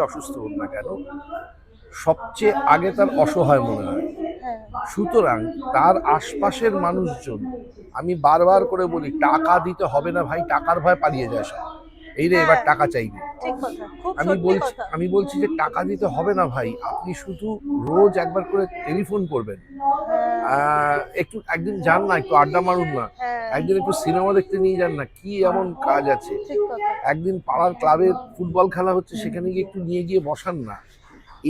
অসুস্থ হোক না কেন, সবচেয়ে আগে তার অসহায় মনে হয়। সুতরাং তার আশপাশের মানুষজন, আমি বারবার করে বলি, টাকা দিতে হবে না ভাই, টাকার ভয় পালিয়ে যায় সব। এই রে এবার টাকা চাইবে। আমি বলছি যে টাকা দিতে হবে না ভাই, আপনি শুধু রোজ একবার করে টেলিফোন করবেন, একটু একদিন যান না, একটু আড্ডা মারুন না, একদিন একটু সিনেমা দেখতে নিয়ে যান না, কি এমন কাজ আছে, একদিন পাড়ার ক্লাবের ফুটবল খেলা হচ্ছে সেখানে গিয়ে একটু নিয়ে গিয়ে বসান না।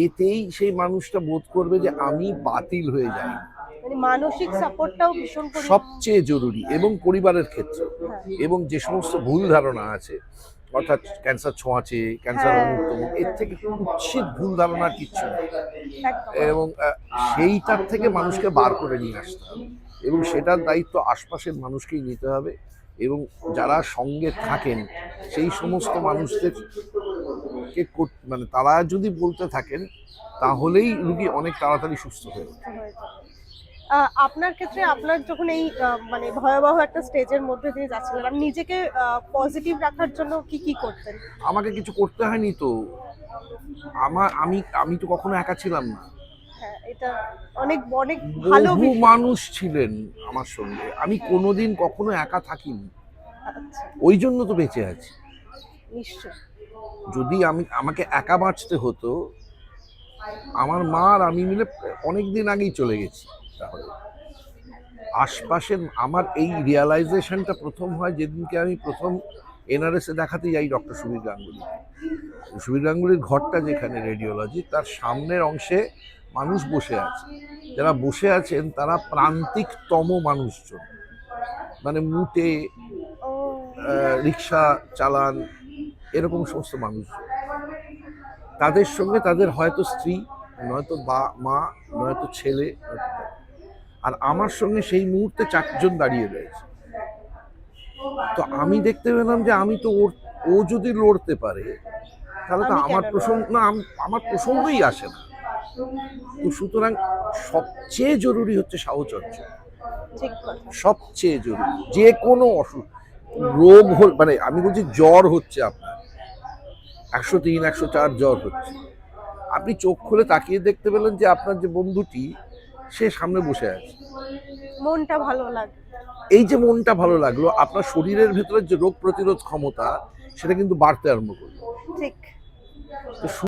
এতেই সেই মানুষটা বোধ করবে যে আমি বাতিল হয়ে যাই। মানসিক সাপোর্টটাও ভীষণ সবচেয়ে জরুরি, এবং পরিবারের ক্ষেত্রে, এবং যে সমস্ত ভুল ধারণা আছে, অর্থাৎ ক্যান্সার ছোঁয়াচে, ক্যান্সার অমুক তমুক, এর থেকে কুৎসিত ভুল ধারণার কিচ্ছু নেই। এবং সেইটার থেকে মানুষকে বার করে নিয়ে আসতে হবে, এবং সেটার দায়িত্ব আশপাশের মানুষকেই নিতে হবে। এবং যারা সঙ্গে থাকেন সেই সমস্ত মানুষদেরকে মানে তারা যদি বলতে থাকেন, তাহলেই রুগী অনেক তাড়াতাড়ি সুস্থ হয়ে ওঠে। আপনার ক্ষেত্রে আপনার যখন এই মানে ভয়াবহ একটা স্টেজের মধ্যে দিয়ে যাচ্ছিলেন, আপনি নিজেকে পজিটিভ রাখার জন্য কি কি করতেন? আমাকে কিছু করতে হয়নি তো, আমি তো কখনো একা ছিলাম না। এটা অনেক অনেক ভালো মানুষ ছিলেন আমার সঙ্গে, আমি কোনোদিন কখনো একা থাকিনি। ওই জন্য তো বেঁচে আছি। নিশ্চয়, যদি আমাকে একা বাঁচতে হতো, আমার মা আর আমি মিলে অনেকদিন আগেই চলে গেছি। তাহলে আশপাশের আমার এই রিয়ালাইজেশনটা প্রথম হয় যেদিনকে আমি প্রথম এনআরএসে দেখাতে যাই ডক্টর সুবীর গাঙ্গুলি। সুবীর গাঙ্গুলির ঘরটা যেখানে রেডিওলজি, তার সামনের অংশে মানুষ বসে আছে। যারা বসে আছেন তারা প্রান্তিকতম মানুষজন, মানে মুটে, রিক্সা চালান, এরকম সমস্ত মানুষজন। তাদের সঙ্গে তাদের হয়তো স্ত্রী, নয়তো মা, নয়তো ছেলে, আর আমার সঙ্গে সেই মুহূর্তে 4 জন দাঁড়িয়ে রয়েছে। তো আমি দেখতে পেলাম যে আমি তো ও যদি লড়তে পারে, তাহলে তো আমার প্রসঙ্গ না, আমার প্রসঙ্গই আসে না। তো সুতরাং সবচেয়ে জরুরি হচ্ছে সাহচর্য, সবচেয়ে জরুরি। যে কোনো অসুখ, রোগ হল, মানে আমি বলছি জ্বর হচ্ছে আপনার, 103, 104 জ্বর হচ্ছে, আপনি চোখ খুলে তাকিয়ে দেখতে পেলেন যে আপনার যে বন্ধুটি, সে সামনে বসে আছে, মনটা ভালো লাগে। এই যে মনটা ভালো লাগলো, আপনার শরীরের ভেতরে যে রোগ প্রতিরোধ ক্ষমতা, সেটা কিন্তু বাড়তে আরম্ভ করলো। ঠিক।